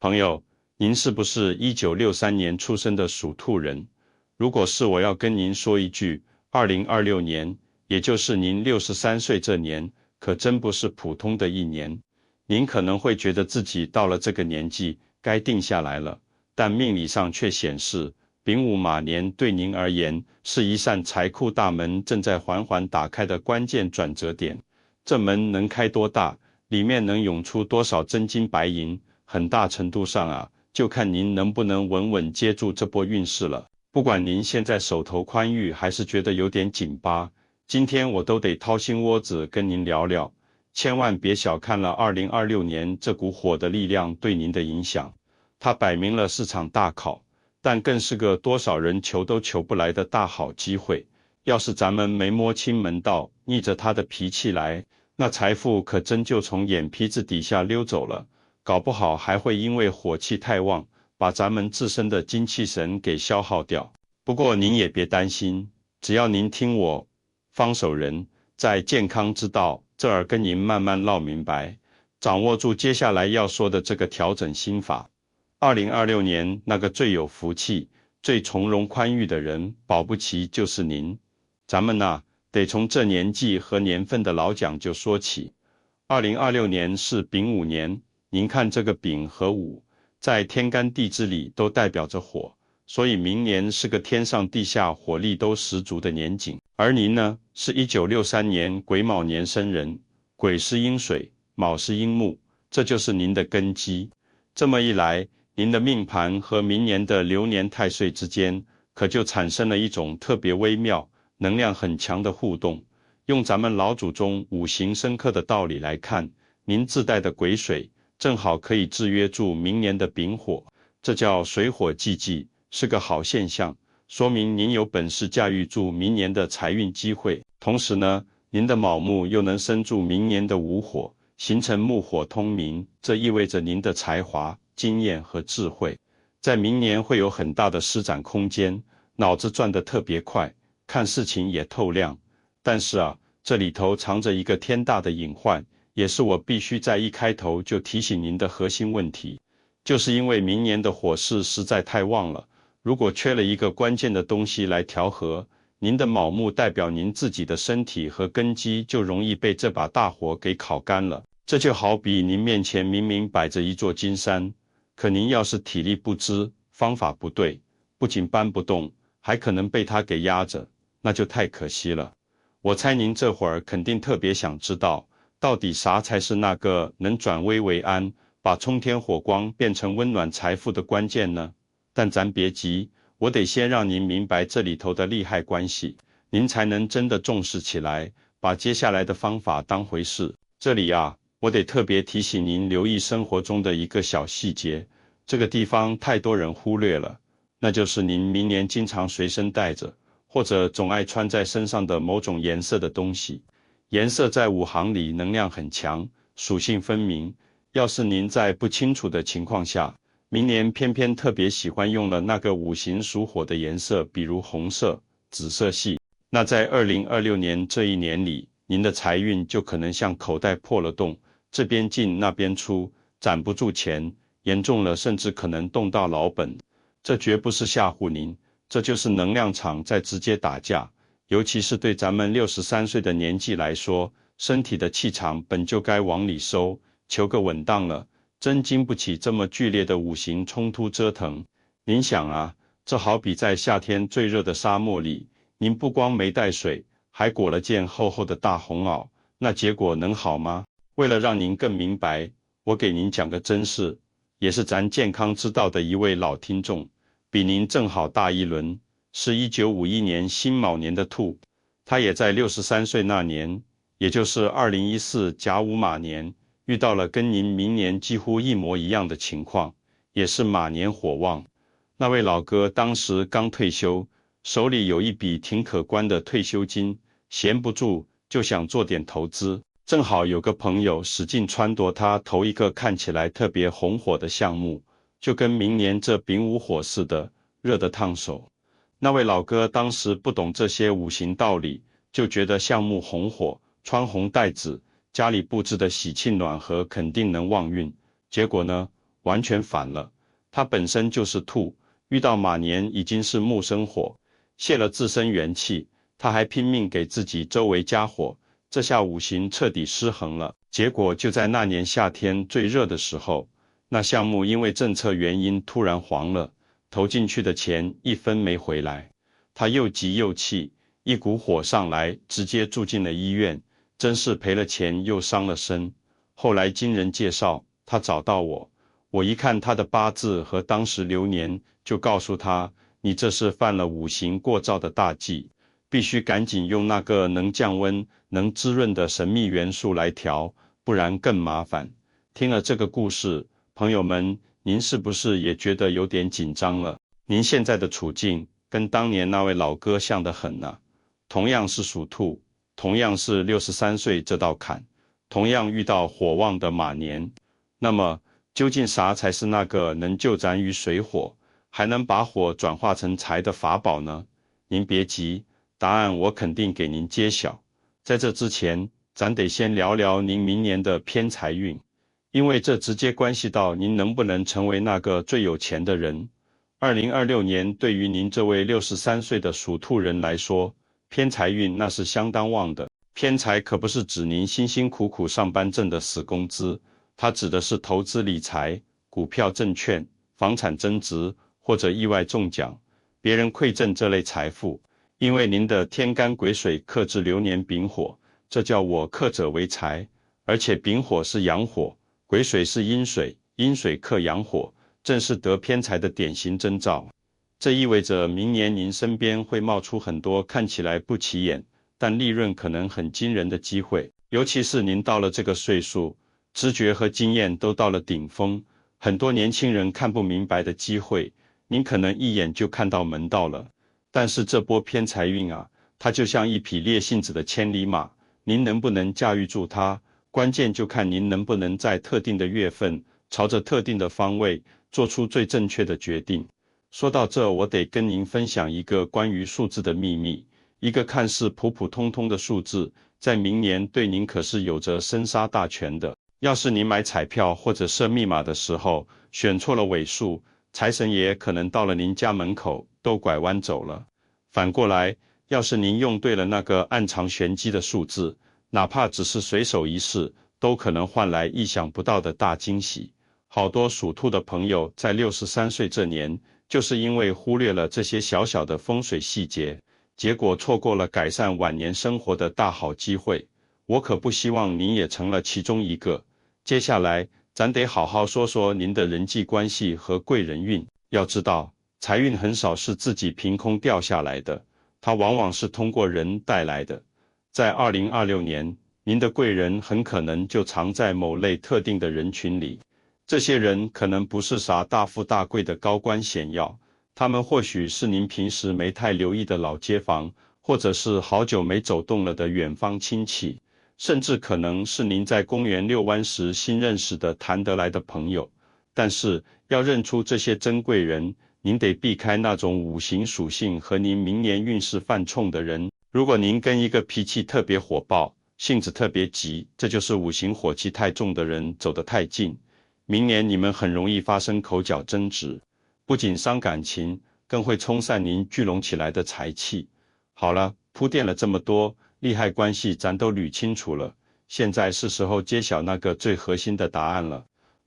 朋友，您是不是1963年出生的属兔人？如果是，我要跟您说一句，2026年，也就是您63岁这年，可真不是普通的一年。您可能会觉得自己到了这个年纪，该定下来了，但命理上却显示，丙午马年对您而言，是一扇财库大门正在缓缓打开的关键转折点。这门能开多大，里面能涌出多少真金白银，很大程度上啊，就看您能不能稳稳接住这波运势了。不管您现在手头宽裕，还是觉得有点紧巴，今天我都得掏心窝子跟您聊聊。千万别小看了2026年这股火的力量对您的影响，它摆明了是场大考，但更是个多少人求都求不来的大好机会。要是咱们没摸清门道，逆着他的脾气来，那财富可真就从眼皮子底下溜走了，搞不好还会因为火气太旺，把咱们自身的精气神给消耗掉。不过您也别担心，只要您听我，方守仁在健康之道这儿跟您慢慢唠明白，掌握住接下来要说的这个调整心法。2026年那个最有福气、最从容宽裕的人，保不齐就是您。咱们呐，得从这年纪和年份的老讲究说起。2026年是丙午年，您看这个丙和午，在天干地支里都代表着火，所以明年是个天上地下火力都十足的年景。而您呢，是1963年癸卯年生人，癸是阴水，卯是阴木，这就是您的根基。这么一来，您的命盘和明年的流年太岁之间，可就产生了一种特别微妙、能量很强的互动。用咱们老祖宗五行生克的道理来看，您自带的癸水正好可以制约住明年的丙火，这叫水火既济，是个好现象，说明您有本事驾驭住明年的财运机会。同时呢，您的卯木又能生住明年的午火，形成木火通明，这意味着您的才华、经验和智慧，在明年会有很大的施展空间，脑子转得特别快，看事情也透亮。但是啊，这里头藏着一个天大的隐患，也是我必须在一开头就提醒您的核心问题，就是因为明年的火势实在太旺了，如果缺了一个关键的东西来调和，您的卯木代表您自己的身体和根基就容易被这把大火给烤干了。这就好比您面前明明摆着一座金山，可您要是体力不支，方法不对，不仅搬不动，还可能被它给压着，那就太可惜了。我猜您这会儿肯定特别想知道，到底啥才是那个能转危为安，把冲天火光变成温暖财富的关键呢？但咱别急，我得先让您明白这里头的利害关系，您才能真的重视起来，把接下来的方法当回事。这里啊，我得特别提醒您留意生活中的一个小细节，这个地方太多人忽略了，那就是您明年经常随身带着，或者总爱穿在身上的某种颜色的东西。颜色在五行里能量很强，属性分明。要是您在不清楚的情况下，明年偏偏特别喜欢用了那个五行属火的颜色，比如红色、紫色系，那在2026年这一年里，您的财运就可能像口袋破了洞，这边进那边出，攒不住钱，严重了甚至可能动到老本。这绝不是吓唬您，这就是能量场在直接打架。尤其是对咱们63岁的年纪来说，身体的气场本就该往里收，求个稳当了，真经不起这么剧烈的五行冲突折腾。您想啊，这好比在夏天最热的沙漠里，您不光没带水，还裹了件厚厚的大红袄，那结果能好吗？为了让您更明白，我给您讲个真事，也是咱健康之道的一位老听众，比您正好大一轮，是1951年辛卯年的兔，他也在63岁那年，也就是2014甲午马年，遇到了跟您明年几乎一模一样的情况，也是马年火旺。那位老哥当时刚退休，手里有一笔挺可观的退休金，闲不住就想做点投资，正好有个朋友使劲撺掇他投一个看起来特别红火的项目，就跟明年这丙午火似的，热得烫手。那位老哥当时不懂这些五行道理，就觉得项目红火，穿红戴紫，家里布置的喜庆暖和，肯定能旺运。结果呢，完全反了。它本身就是兔，遇到马年已经是木生火，泄了自身元气，他还拼命给自己周围加火，这下五行彻底失衡了。结果就在那年夏天最热的时候，那项目因为政策原因突然黄了，投进去的钱一分没回来。他又急又气，一股火上来，直接住进了医院，真是赔了钱又伤了身。后来经人介绍，他找到我，我一看他的八字和当时流年，就告诉他，你这是犯了五行过燥的大忌，必须赶紧用那个能降温、能滋润的神秘元素来调，不然更麻烦。听了这个故事，朋友们，您是不是也觉得有点紧张了？您现在的处境跟当年那位老哥像得很呢。同样是属兔，同样是63岁这道坎，同样遇到火旺的马年，那么究竟啥才是那个能救咱于水火，还能把火转化成财的法宝呢？您别急，答案我肯定给您揭晓。在这之前，咱得先聊聊您明年的偏财运，因为这直接关系到您能不能成为那个最有钱的人。2026年对于您这位63岁的属兔人来说，偏财运那是相当旺的。偏财可不是指您辛辛苦苦上班挣的死工资，它指的是投资理财、股票证券、房产增值或者意外中奖、别人馈赠这类财富。因为您的天干癸水克制流年丙火，这叫我克者为财，而且丙火是阳火，癸水是阴水，阴水克阳火，正是得偏财的典型征兆。这意味着明年您身边会冒出很多看起来不起眼，但利润可能很惊人的机会，尤其是您到了这个岁数，直觉和经验都到了顶峰，很多年轻人看不明白的机会，您可能一眼就看到门道了。但是这波偏财运啊，它就像一匹烈性子的千里马，您能不能驾驭住它，关键就看您能不能在特定的月份，朝着特定的方位，做出最正确的决定。说到这，我得跟您分享一个关于数字的秘密。一个看似普普通通的数字，在明年对您可是有着生杀大权的。要是您买彩票或者设密码的时候，选错了尾数，财神爷可能到了您家门口，都拐弯走了。反过来，要是您用对了那个暗藏玄机的数字，哪怕只是随手一试，都可能换来意想不到的大惊喜。好多属兔的朋友在63岁这年，就是因为忽略了这些小小的风水细节，结果错过了改善晚年生活的大好机会。我可不希望您也成了其中一个。接下来，咱得好好说说您的人际关系和贵人运。要知道，财运很少是自己凭空掉下来的，它往往是通过人带来的。在2026年，您的贵人很可能就藏在某类特定的人群里。这些人可能不是啥大富大贵的高官显要，他们或许是您平时没太留意的老街坊，或者是好久没走动了的远方亲戚，甚至可能是您在公园遛弯时新认识的谈得来的朋友。但是要认出这些珍贵人，您得避开那种五行属性和您明年运势犯冲的人。如果您跟一个脾气特别火爆、性子特别急，这就是五行火气太重的人走得太近，明年你们很容易发生口角争执，不仅伤感情，更会冲散您聚拢起来的财气。好了，铺垫了这么多，利害关系咱都捋清楚了，现在是时候揭晓那个最核心的答案了。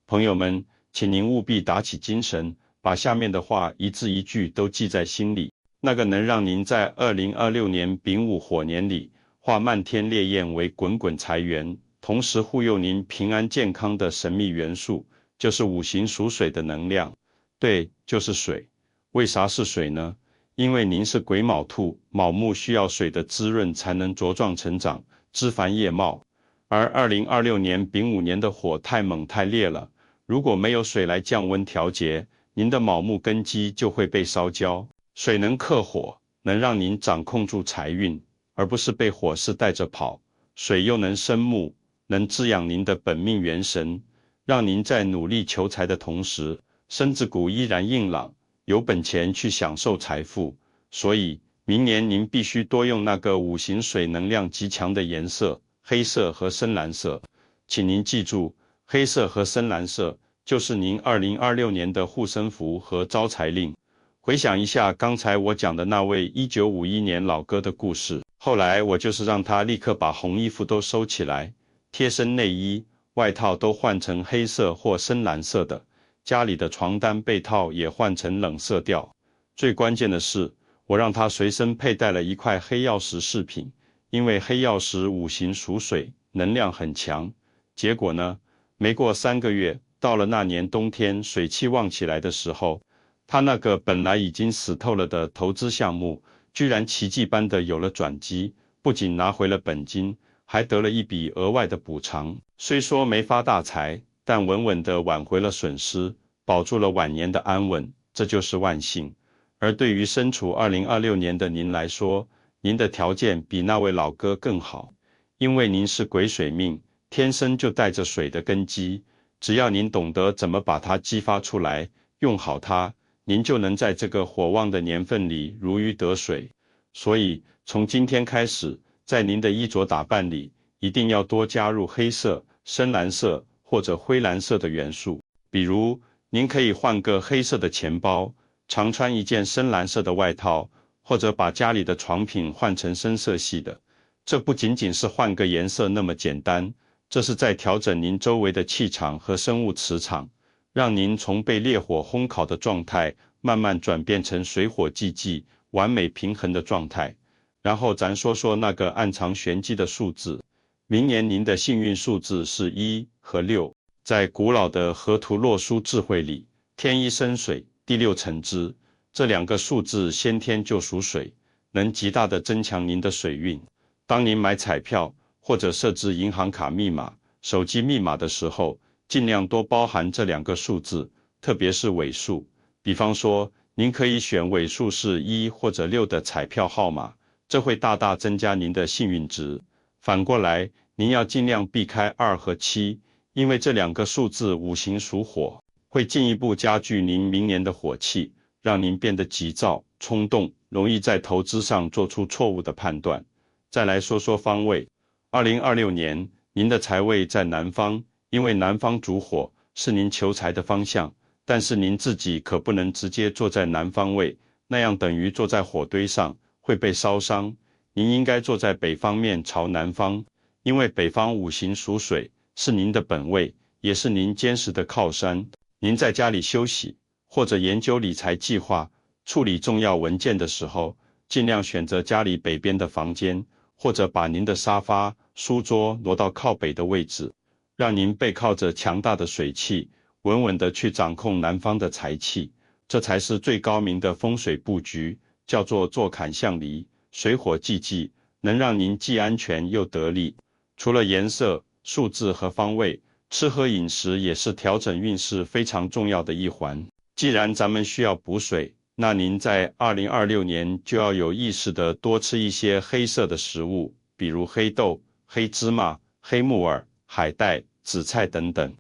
朋友们，请您务必打起精神，把下面的话一字一句都记在心里。那个能让您在2026年丙午火年里化漫天烈焰为滚滚财源，同时护佑您平安健康的神秘元素，就是五行属水的能量。对，就是水。为啥是水呢？因为您是癸卯兔，卯木需要水的滋润才能茁壮成长，枝繁叶茂。而2026年丙午年的火太猛太烈了，如果没有水来降温调节，您的卯木根基就会被烧焦。水能克火，能让您掌控住财运，而不是被火势带着跑。水又能生木，能滋养您的本命元神，让您在努力求财的同时，身子骨依然硬朗，有本钱去享受财富。所以，明年您必须多用那个五行水能量极强的颜色，黑色和深蓝色。请您记住，黑色和深蓝色就是您2026年的护身符和招财令。回想一下刚才我讲的那位1951年老哥的故事，后来我就是让他立刻把红衣服都收起来，贴身内衣、外套都换成黑色或深蓝色的，家里的床单被套也换成冷色调。最关键的是，我让他随身佩戴了一块黑曜石饰品，因为黑曜石五行属水，能量很强。结果呢，没过3个月，到了那年冬天水气旺起来的时候，他那个本来已经死透了的投资项目，居然奇迹般的有了转机，不仅拿回了本金，还得了一笔额外的补偿。虽说没发大财，但稳稳地挽回了损失，保住了晚年的安稳，这就是万幸。而对于身处2026年的您来说，您的条件比那位老哥更好，因为您是癸水命，天生就带着水的根基，只要您懂得怎么把它激发出来，用好它，您就能在这个火旺的年份里如鱼得水。所以，从今天开始，在您的衣着打扮里，一定要多加入黑色、深蓝色或者灰蓝色的元素。比如，您可以换个黑色的钱包，常穿一件深蓝色的外套，或者把家里的床品换成深色系的。这不仅仅是换个颜色那么简单，这是在调整您周围的气场和生物磁场，让您从被烈火烘烤的状态慢慢转变成水火既济、完美平衡的状态。然后咱说说那个暗藏玄机的数字。明年您的幸运数字是1和6，在古老的河图洛书智慧里，天一生水，地六成之，这2个数字先天就属水，能极大的增强您的水运。当您买彩票或者设置银行卡密码、手机密码的时候，尽量多包含这2个数字，特别是尾数。比方说，您可以选尾数是1或者6的彩票号码，这会大大增加您的幸运值。反过来，您要尽量避开2和7，因为这2个数字五行属火，会进一步加剧您明年的火气，让您变得急躁、冲动，容易在投资上做出错误的判断。再来说说方位。2026年，您的财位在南方，因为南方主火，是您求财的方向，但是您自己可不能直接坐在南方位，那样等于坐在火堆上，会被烧伤。您应该坐在北方面朝南方，因为北方五行属水，是您的本位，也是您坚实的靠山。您在家里休息，或者研究理财计划、处理重要文件的时候，尽量选择家里北边的房间，或者把您的沙发、书桌挪到靠北的位置，让您背靠着强大的水气，稳稳地去掌控南方的财气。这才是最高明的风水布局，叫做坐坎向离，水火既济，能让您既安全又得力。除了颜色、数字和方位，吃喝饮食也是调整运势非常重要的一环。既然咱们需要补水，那您在2026年就要有意识地多吃一些黑色的食物，比如黑豆、黑芝麻、黑木耳、海带、紫菜等等。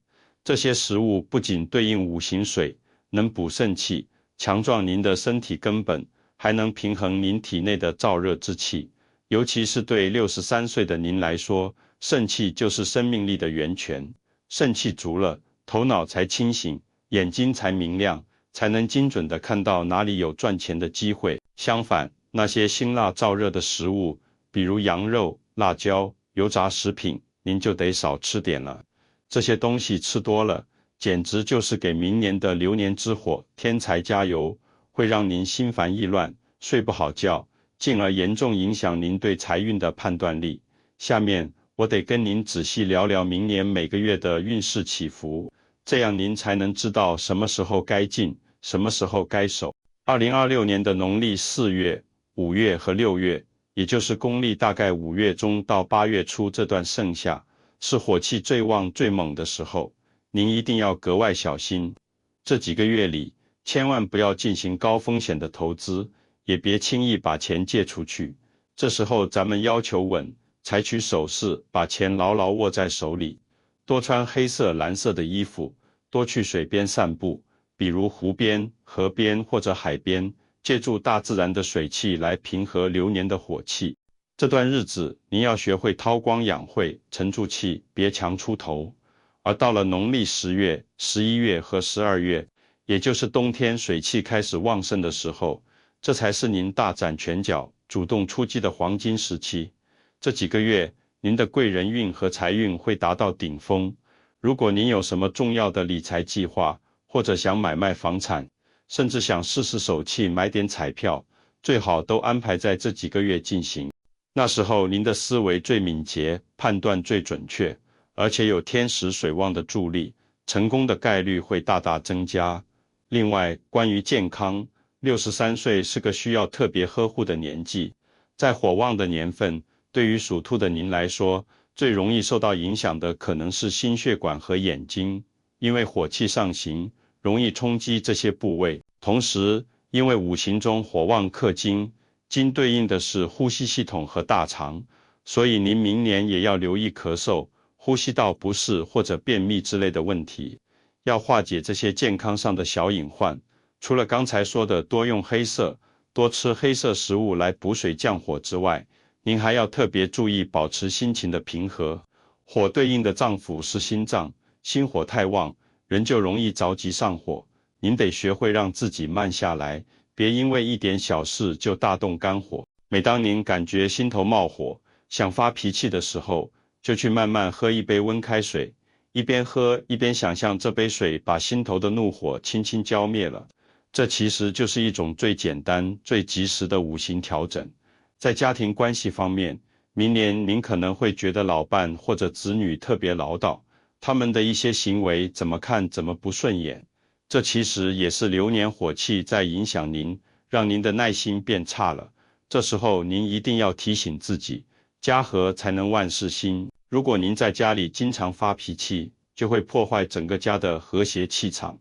这些食物不仅对应五行水，能补肾气，强壮您的身体根本，还能平衡您体内的燥热之气。尤其是对63岁的您来说，肾气就是生命力的源泉。肾气足了，头脑才清醒，眼睛才明亮，才能精准地看到哪里有赚钱的机会。相反，那些辛辣燥热的食物，比如羊肉、辣椒、油炸食品，您就得少吃点了。这些东西吃多了，简直就是给明年的流年之火添柴加油，会让您心烦意乱，睡不好觉，进而严重影响您对财运的判断力。下面我得跟您仔细聊聊明年每个月的运势起伏，这样您才能知道什么时候该进，什么时候该守。2026年的农历4月、5月和6月，也就是公历大概5月中到8月初这段盛夏，是火气最旺最猛的时候，您一定要格外小心。这几个月里，千万不要进行高风险的投资，也别轻易把钱借出去。这时候咱们要求稳，采取守势，把钱牢牢握在手里。多穿黑色、蓝色的衣服，多去水边散步，比如湖边、河边或者海边，借助大自然的水气来平和流年的火气。这段日子，您要学会韬光养晦，沉住气，别强出头。而到了农历10月、11月和12月，也就是冬天水气开始旺盛的时候，这才是您大展拳脚、主动出击的黄金时期。这几个月，您的贵人运和财运会达到顶峰。如果您有什么重要的理财计划，或者想买卖房产，甚至想试试手气买点彩票，最好都安排在这几个月进行。那时候您的思维最敏捷，判断最准确，而且有天时水旺的助力，成功的概率会大大增加。另外，关于健康，63岁是个需要特别呵护的年纪，在火旺的年份，对于属兔的您来说，最容易受到影响的可能是心血管和眼睛，因为火气上行，容易冲击这些部位。同时，因为五行中火旺克金，金对应的是呼吸系统和大肠，所以您明年也要留意咳嗽、呼吸道不适或者便秘之类的问题。要化解这些健康上的小隐患，除了刚才说的多用黑色、多吃黑色食物来补水降火之外，您还要特别注意保持心情的平和。火对应的脏腑是心脏，心火太旺，人就容易着急上火。您得学会让自己慢下来，别因为一点小事就大动肝火。每当您感觉心头冒火，想发脾气的时候，就去慢慢喝一杯温开水，一边喝一边想象这杯水把心头的怒火轻轻浇灭了。这其实就是一种最简单、最及时的五行调整。在家庭关系方面，明年您可能会觉得老伴或者子女特别唠叨，他们的一些行为怎么看怎么不顺眼。这其实也是流年火气在影响您，让您的耐心变差了。这时候您一定要提醒自己，家和才能万事兴。如果您在家里经常发脾气，就会破坏整个家的和谐气场。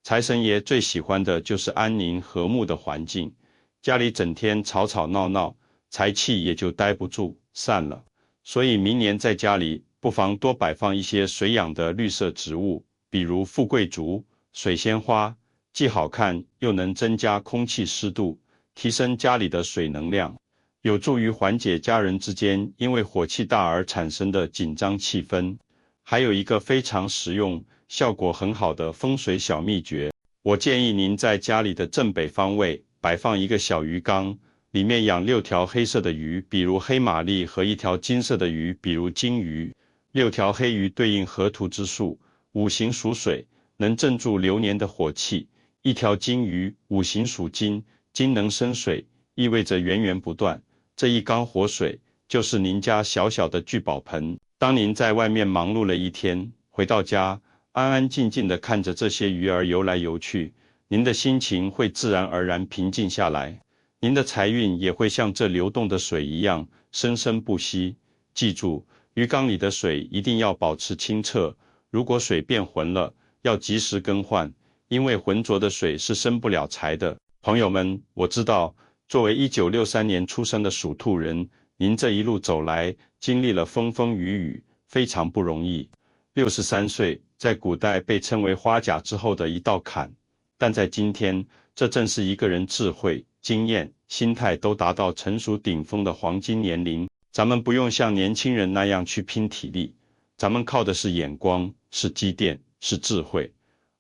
财神爷最喜欢的就是安宁和睦的环境，家里整天吵吵闹闹，财气也就待不住，散了。所以明年在家里不妨多摆放一些水养的绿色植物，比如富贵竹、水仙花，既好看又能增加空气湿度，提升家里的水能量，有助于缓解家人之间因为火气大而产生的紧张气氛。还有一个非常实用、效果很好的风水小秘诀，我建议您在家里的正北方位摆放一个小鱼缸，里面养6条黑色的鱼，比如黑玛丽，和1条金色的鱼，比如金鱼。6条黑鱼对应河图之术，五行属水，能镇住流年的火气。1条金鱼，五行属金，金能生水，意味着源源不断。这一缸活水就是您家小小的聚宝盆。当您在外面忙碌了一天，回到家，安安静静地看着这些鱼儿游来游去，您的心情会自然而然平静下来，您的财运也会像这流动的水一样生生不息。记住，鱼缸里的水一定要保持清澈，如果水变浑了，要及时更换，因为浑浊的水是生不了财的。朋友们，我知道，作为1963年出生的属兔人，您这一路走来，经历了风风雨雨，非常不容易。63岁，在古代被称为花甲之后的一道坎，但在今天，这正是一个人智慧、经验、心态都达到成熟顶峰的黄金年龄。咱们不用像年轻人那样去拼体力，咱们靠的是眼光，是积淀，是智慧。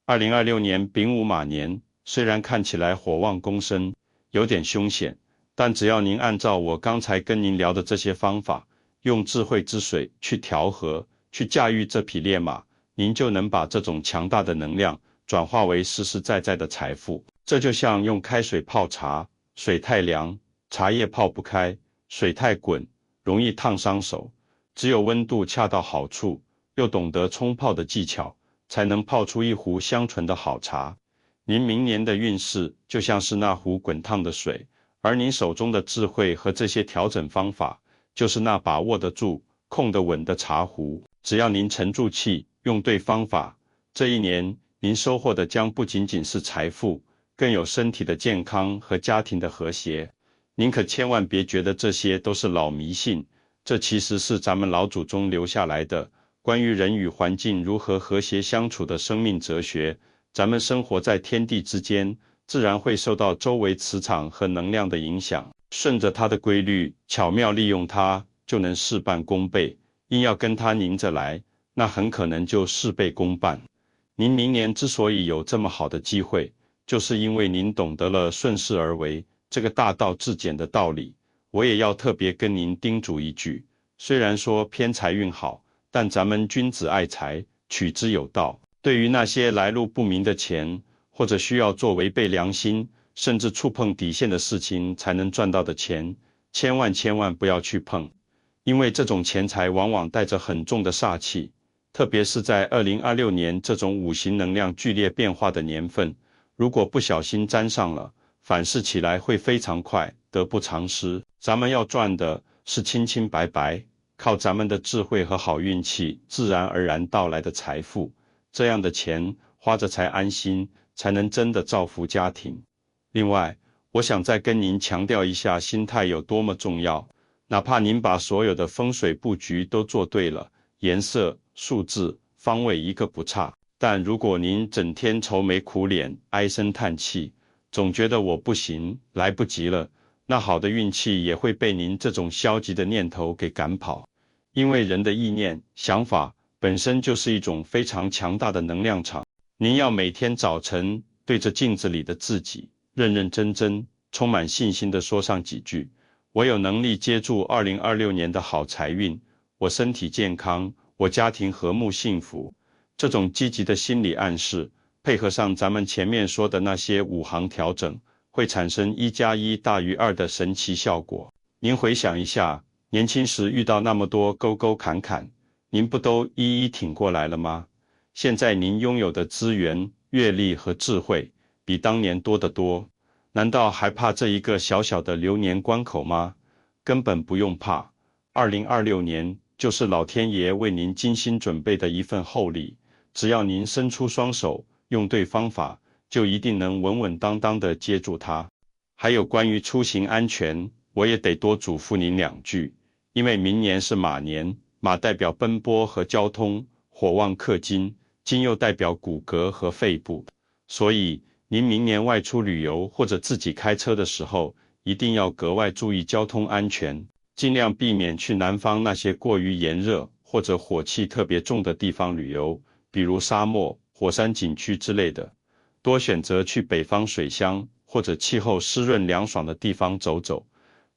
2026年丙午马年，虽然看起来火旺宫生，有点凶险，但只要您按照我刚才跟您聊的这些方法，用智慧之水去调和，去驾驭这匹烈马，您就能把这种强大的能量转化为实实在在的财富。这就像用开水泡茶，水太凉，茶叶泡不开；水太滚，容易烫伤手。只有温度恰到好处，又懂得冲泡的技巧，才能泡出一壶香醇的好茶。您明年的运势就像是那壶滚烫的水，而您手中的智慧和这些调整方法，就是那把握得住、控得稳的茶壶。只要您沉住气，用对方法，这一年您收获的将不仅仅是财富，更有身体的健康和家庭的和谐。您可千万别觉得这些都是老迷信，这其实是咱们老祖宗留下来的关于人与环境如何和谐相处的生命哲学。咱们生活在天地之间，自然会受到周围磁场和能量的影响，顺着它的规律，巧妙利用它，就能事半功倍。硬要跟它拧着来，那很可能就事倍功半。您明年之所以有这么好的机会，就是因为您懂得了顺势而为这个大道至简的道理。我也要特别跟您叮嘱一句，虽然说偏财运好，但咱们君子爱财，取之有道。对于那些来路不明的钱，或者需要做违背良心，甚至触碰底线的事情才能赚到的钱，千万不要去碰，因为这种钱财往往带着很重的煞气，特别是在2026年这种五行能量剧烈变化的年份，如果不小心沾上了，反噬起来会非常快，得不偿失。咱们要赚的是清清白白，靠咱们的智慧和好运气自然而然到来的财富，这样的钱花着才安心，才能真的造福家庭。另外，我想再跟您强调一下心态有多么重要，哪怕您把所有的风水布局都做对了，颜色、数字、方位一个不差，但如果您整天愁眉苦脸、唉声叹气，总觉得我不行，来不及了，那好的运气也会被您这种消极的念头给赶跑。因为人的意念、想法本身就是一种非常强大的能量场。您要每天早晨对着镜子里的自己，认认真真、充满信心地说上几句：我有能力接住2026年的好财运，我身体健康，我家庭和睦幸福。这种积极的心理暗示，配合上咱们前面说的那些5行调整，会产生1+1大于2的神奇效果。您回想一下，年轻时遇到那么多沟沟坎坎，您不都一一挺过来了吗？现在您拥有的资源、阅历和智慧比当年多得多，难道还怕这一个小小的流年关口吗？根本不用怕，2026年就是老天爷为您精心准备的一份厚礼，只要您伸出双手，用对方法，就一定能稳稳当当地接住它。还有关于出行安全，我也得多嘱咐您2句，因为明年是马年，马代表奔波和交通，火旺克金，金又代表骨骼和肺部，所以您明年外出旅游或者自己开车的时候，一定要格外注意交通安全，尽量避免去南方那些过于炎热或者火气特别重的地方旅游，比如沙漠、火山景区之类的，多选择去北方水乡或者气候湿润凉爽的地方走走，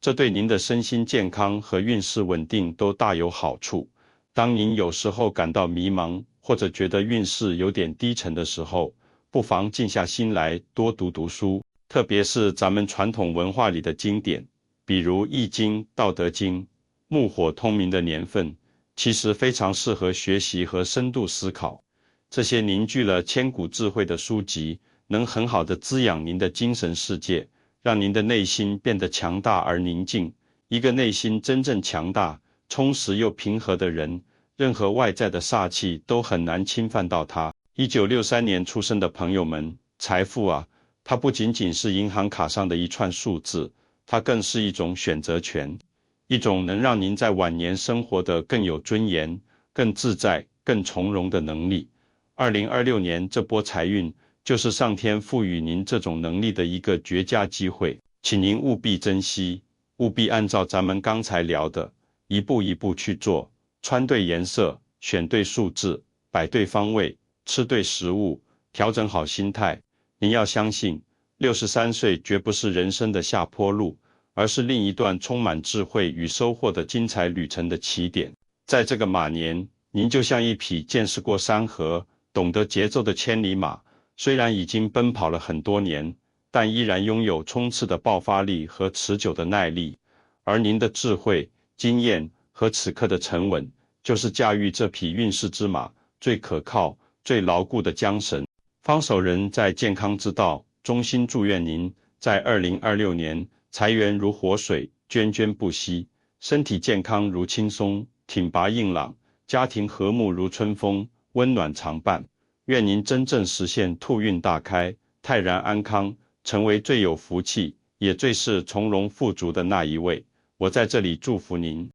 这对您的身心健康和运势稳定都大有好处。当您有时候感到迷茫，或者觉得运势有点低沉的时候，不妨静下心来多读读书，特别是咱们传统文化里的经典，比如《易经》《道德经》。木火通明的年份，其实非常适合学习和深度思考。这些凝聚了千古智慧的书籍，能很好的滋养您的精神世界，让您的内心变得强大而宁静。一个内心真正强大、充实又平和的人，任何外在的煞气都很难侵犯到他。1963年出生的朋友们，财富啊，它不仅仅是银行卡上的一串数字，它更是一种选择权，一种能让您在晚年生活得更有尊严、更自在、更从容的能力。2026年这波财运，就是上天赋予您这种能力的一个绝佳机会，请您务必珍惜，务必按照咱们刚才聊的，一步一步去做，穿对颜色，选对数字，摆对方位，吃对食物，调整好心态。您要相信，63岁绝不是人生的下坡路，而是另一段充满智慧与收获的精彩旅程的起点。在这个马年，您就像一匹见识过山河、懂得节奏的千里马，虽然已经奔跑了很多年，但依然拥有冲刺的爆发力和持久的耐力。而您的智慧、经验和此刻的沉稳，就是驾驭这匹运势之马最可靠、最牢固的缰绳。方守仁在健康之道，衷心祝愿您在2026年财源如活水，涓涓不息，身体健康如轻松，挺拔硬朗，家庭和睦如春风，温暖常伴。愿您真正实现兔运大开，泰然安康，成为最有福气，也最是从容富足的那一位。我在这里祝福您。